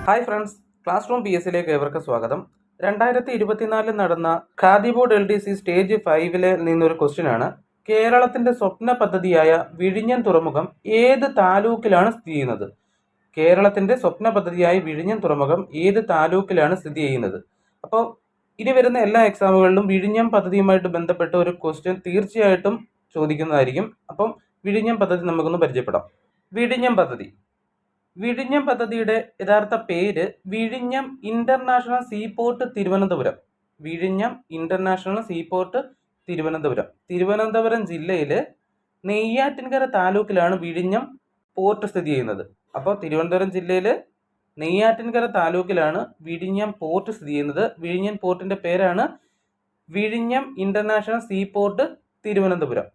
Hi friends, class room PSലേക്ക് ഏവർക്ക് സ്വാഗതം. 2024 നടന്ന khadi board LDC stage 5 നിന്നൊരു ക്വസ്റ്റ്യൻ ആണ്. കേരളത്തിന്റെ സ്വപ്ന പദ്ധതിയായ വിഴിഞ്ഞം തുറമുഖം ഏത് താലൂക്കിലാണ് സ്ഥിതി ചെയ്യുന്നത്? കേരളത്തിന്റെ സ്വപ്ന പദ്ധതിയായ വിഴിഞ്ഞം തുറമുഖം ഏത് താലൂക്കിലാണ് സ്ഥിതി ചെയ്യുന്നത്? അപ്പോൾ ഇനി വരുന്ന എല്ലാ എക്സാമുകളിലും വിഴിഞ്ഞം പദ്ധതിയുമായിട്ട് ബന്ധപ്പെട്ട ഒരു ക്വസ്റ്റ്യൻ തീർച്ചയായിട്ടും ചോദിക്കുന്നതായിരിക്കും. അപ്പം വിഴിഞ്ഞം പദ്ധതി നമുക്കൊന്ന് പരിചയപ്പെടാം. വിഴിഞ്ഞം പദ്ധതിയുടെ യഥാർത്ഥ പേര് വിഴിഞ്ഞം ഇന്റർനാഷണൽ സീപോർട്ട് തിരുവനന്തപുരം. വിഴിഞ്ഞം ഇന്റർനാഷണൽ സീപോർട്ട് തിരുവനന്തപുരം ജില്ലയിലെ നെയ്യാറ്റിൻകര താലൂക്കിലാണ് വിഴിഞ്ഞം പോർട്ട് സ്ഥിതി ചെയ്യുന്നത്. അപ്പോൾ തിരുവനന്തപുരം ജില്ലയിലെ നെയ്യാറ്റിൻകര താലൂക്കിലാണ് വിഴിഞ്ഞം പോർട്ട് സ്ഥിതി ചെയ്യുന്നത്. വിഴിഞ്ഞം പോർട്ടിന്റെ പേരാണ് വിഴിഞ്ഞം ഇന്റർനാഷണൽ സീപോർട്ട് തിരുവനന്തപുരം.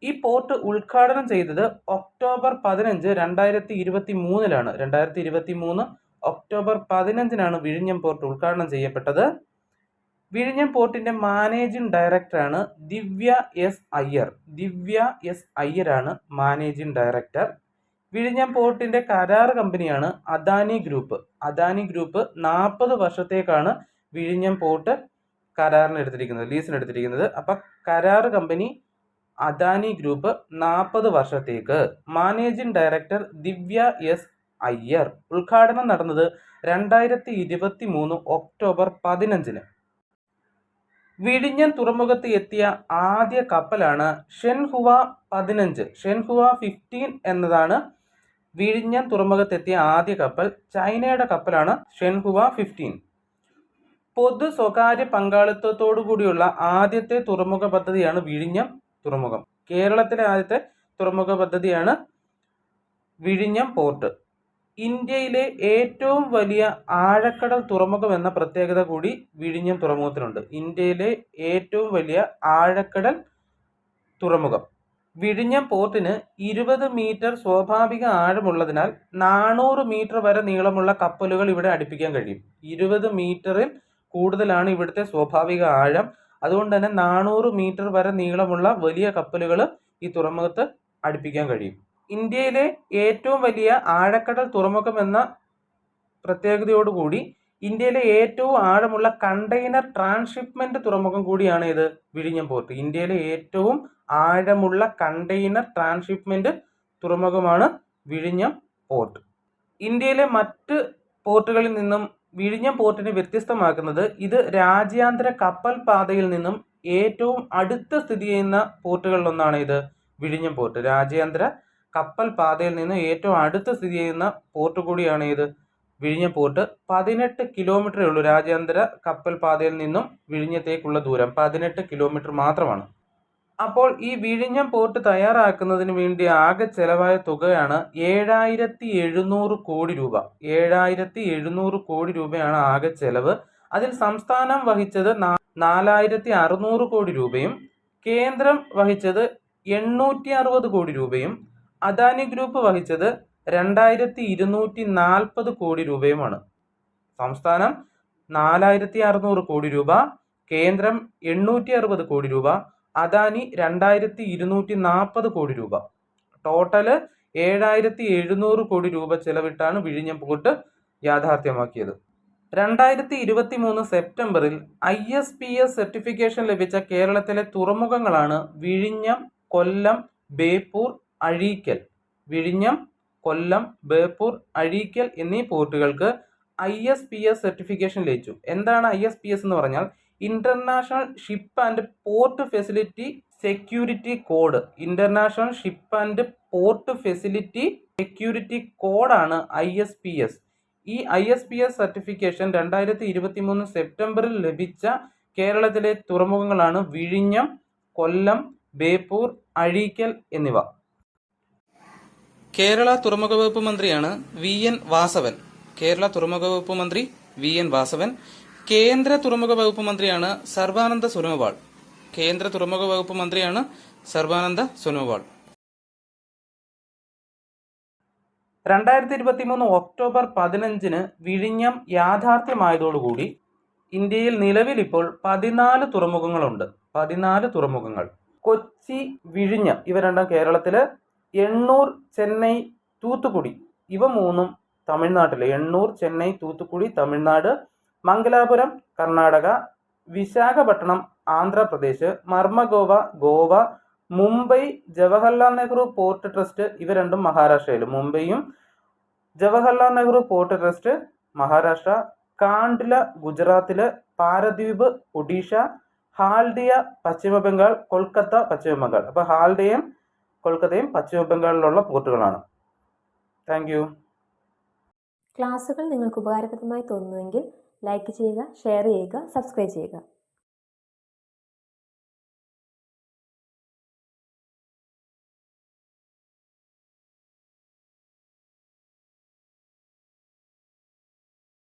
ഈ പോർട്ട് ഉദ്ഘാടനം ചെയ്തത് ഒക്ടോബർ 15, 2023 2023 ഒക്ടോബർ 15 വിഴിഞ്ഞം പോർട്ട് ഉദ്ഘാടനം ചെയ്യപ്പെട്ടത്. വിഴിഞ്ഞം പോർട്ടിന്റെ മാനേജിംഗ് ഡയറക്ടറാണ് ദിവ്യ എസ് അയ്യർ മാനേജിംഗ് ഡയറക്ടർ. വിഴിഞ്ഞം പോർട്ടിന്റെ കരാർ കമ്പനിയാണ് അദാനി ഗ്രൂപ്പ്. 40 വർഷത്തേക്കാണ് വിഴിഞ്ഞം പോർട്ട് ലീസിനെടുത്തിരിക്കുന്നത്. അപ്പൊ കരാർ കമ്പനി അദാനി ഗ്രൂപ്പ് 40 വർഷത്തേക്ക്. മാനേജിംഗ് ഡയറക്ടർ ദിവ്യ എസ് അയ്യർ. ഉദ്ഘാടനം നടന്നത് 2023 ഒക്ടോബർ 15. വിഴിഞ്ഞം തുറമുഖത്ത് എത്തിയ ആദ്യ കപ്പലാണ് ഷെൻഹുവ 15 എന്നതാണ് വിഴിഞ്ഞം തുറമുഖത്തെത്തിയ ആദ്യ കപ്പൽ. ചൈനയുടെ കപ്പലാണ് ഷെൻഹുവ 15. പൊതു സ്വകാര്യ പങ്കാളിത്തത്തോടു കൂടിയുള്ള ആദ്യത്തെ തുറമുഖ പദ്ധതിയാണ് വിഴിഞ്ഞം തുറമുഖം. കേരളത്തിലെ ആദ്യത്തെ തുറമുഖ പദ്ധതിയാണ് വിഴിഞ്ഞം പോർട്ട്. ഇന്ത്യയിലെ ഏറ്റവും വലിയ ആഴക്കടൽ തുറമുഖം എന്ന പ്രത്യേകത കൂടി വിഴിഞ്ഞം തുറമുഖത്തിനുണ്ട്. ഇന്ത്യയിലെ ഏറ്റവും വലിയ ആഴക്കടൽ തുറമുഖം. വിഴിഞ്ഞം പോർട്ടിന് 20 മീറ്റർ സ്വാഭാവിക ആഴമുള്ളതിനാൽ 400 മീറ്റർ വരെ നീളമുള്ള കപ്പലുകൾ ഇവിടെ അടുപ്പിക്കാൻ കഴിയും. 20 മീറ്ററിൽ കൂടുതലാണ് ഇവിടുത്തെ സ്വാഭാവിക ആഴം. അതുകൊണ്ട് തന്നെ 400 മീറ്റർ വരെ നീളമുള്ള വലിയ കപ്പലുകൾ ഈ തുറമുഖത്ത് അടുപ്പിക്കാൻ കഴിയും. ഇന്ത്യയിലെ ഏറ്റവും വലിയ ആഴക്കടൽ തുറമുഖം എന്ന പ്രത്യേകതയോടുകൂടി ഇന്ത്യയിലെ ഏറ്റവും ആഴമുള്ള കണ്ടെയ്നർ ട്രാൻസ്ഷിപ്മെന്റ് തുറമുഖം കൂടിയാണ് ഇത് വിഴിഞ്ഞം പോർട്ട്. ഇന്ത്യയിലെ ഏറ്റവും ആഴമുള്ള കണ്ടെയ്നർ ട്രാൻസ്ഷിപ്മെന്റ് തുറമുഖമാണ് വിഴിഞ്ഞം പോർട്ട്. ഇന്ത്യയിലെ മറ്റ് പോർട്ടുകളിൽ നിന്നും വിഴിഞ്ഞം പോർട്ടിനെ വ്യത്യസ്തമാക്കുന്നത് ഇത് രാജ്യാന്തര കപ്പൽ പാതയിൽ നിന്നും ഏറ്റവും അടുത്ത് സ്ഥിതി ചെയ്യുന്ന പോർട്ടുകളിലൊന്നാണ് ഇത് വിഴിഞ്ഞം പോർട്ട്. രാജ്യാന്തര കപ്പൽ പാതയിൽ നിന്നും ഏറ്റവും അടുത്ത് സ്ഥിതി ചെയ്യുന്ന പോർട്ട് കൂടിയാണ് ഇത് വിഴിഞ്ഞം പോർട്ട്. 18 കിലോമീറ്ററേ ഉള്ളൂ രാജ്യാന്തര കപ്പൽ പാതയിൽ നിന്നും വിഴിഞ്ഞത്തേക്കുള്ള ദൂരം. 18 കിലോമീറ്റർ മാത്രമാണ്. അപ്പോൾ ഈ വിഴിഞ്ഞം പോർട്ട് തയ്യാറാക്കുന്നതിന് വേണ്ടി ആകെ ചെലവായ തുകയാണ് 7700 കോടി രൂപ. 7700 കോടി രൂപയാണ് ആകെ ചെലവ്. അതിൽ സംസ്ഥാനം വഹിച്ചത് 4600 കോടി രൂപയും കേന്ദ്രം വഹിച്ചത് 860 കോടി രൂപയും അദാനി ഗ്രൂപ്പ് വഹിച്ചത് 2240 കോടി രൂപയുമാണ്. സംസ്ഥാനം 4600 കോടി രൂപ, കേന്ദ്രം 860 കോടി രൂപ, അദാനി 2240 കോടി രൂപ. ടോട്ടല് 7700 കോടി രൂപ ചെലവിട്ടാണ് വിഴിഞ്ഞം പോർട്ട് യാഥാർത്ഥ്യമാക്കിയത്. 2023 സെപ്റ്റംബറിൽ ISPS സർട്ടിഫിക്കേഷൻ ലഭിച്ച കേരളത്തിലെ തുറമുഖങ്ങളാണ് വിഴിഞ്ഞം, കൊല്ലം, ബേപ്പൂർ, അഴീക്കൽ. വിഴിഞ്ഞം, കൊല്ലം, ബേപ്പൂർ, അഴീക്കൽ എന്നീ പോർട്ടുകൾക്ക് ISPS സർട്ടിഫിക്കേഷൻ ലഭിച്ചു. എന്താണ് ISPS എന്ന് പറഞ്ഞാൽ? International ship and port facility security code. International ship and port facility security കോഡാണ് ISPS. ഈ ISPS സർട്ടിഫിക്കേഷൻ 2023 സെപ്റ്റംബറിൽ ലഭിച്ച കേരളത്തിലെ തുറമുഖങ്ങളാണ് വിഴിഞ്ഞം, കൊല്ലം, ബേപ്പൂർ, അഴീക്കൽ എന്നിവ. കേരള തുറമുഖ വകുപ്പ് മന്ത്രിയാണ് VN വാസവൻ. കേരള തുറമുഖ വകുപ്പ് മന്ത്രി VN വാസവൻ. കേന്ദ്ര തുറമുഖ വകുപ്പ് മന്ത്രിയാണ് സർബാനന്ദ സോനോവാൾ. കേന്ദ്ര തുറമുഖ വകുപ്പ് മന്ത്രിയാണ് സർബാനന്ദ സോനോവാൾ. 2023 ഒക്ടോബർ 15 വിഴിഞ്ഞം യാഥാർത്ഥ്യമായതോടുകൂടി ഇന്ത്യയിൽ നിലവിൽ ഇപ്പോൾ 14 തുറമുഖങ്ങളുണ്ട്. 14 തുറമുഖങ്ങൾ. കൊച്ചി, വിഴിഞ്ഞം ഇവ രണ്ടും കേരളത്തില്, എണ്ണൂർ, ചെന്നൈ, തൂത്തുക്കുടി ഇവ മൂന്നും തമിഴ്നാട്ടിൽ, എണ്ണൂർ, ചെന്നൈ, തൂത്തുക്കുടി തമിഴ്നാട്, മംഗലാപുരം കർണാടക, വിശാഖപട്ടണം ആന്ധ്രാപ്രദേശ്, മർമഗോവ ഗോവ, മുംബൈ ജവഹർലാൽ നെഹ്റു പോർട്ട് ട്രസ്റ്റ് ഇവ രണ്ടും മഹാരാഷ്ട്രയിൽ, മുംബൈയും ജവഹർലാൽ നെഹ്റു പോർട്ട് ട്രസ്റ്റ് മഹാരാഷ്ട്ര, കാണ്ട്ല ഗുജറാത്തില്, പാരദ്വീപ് ഒഡീഷ, ഹാൽഡിയ പശ്ചിമ ബംഗാൾ, കൊൽക്കത്ത പശ്ചിമ ബംഗാൾ. അപ്പോൾ ഹാൽഡിയയും കൊൽക്കത്തയും പശ്ചിമ ബംഗാളിലുള്ള പോർട്ടുകളാണ്. Thank you. ക്ലാസ്സുകൾ നിങ്ങൾക്ക് ഉപകാരപ്രദമായി തോന്നുന്നുവെങ്കിൽ ലൈക്ക് ചെയ്യുക, ഷെയർ ചെയ്യുക, സബ്സ്ക്രൈബ് ചെയ്യുക.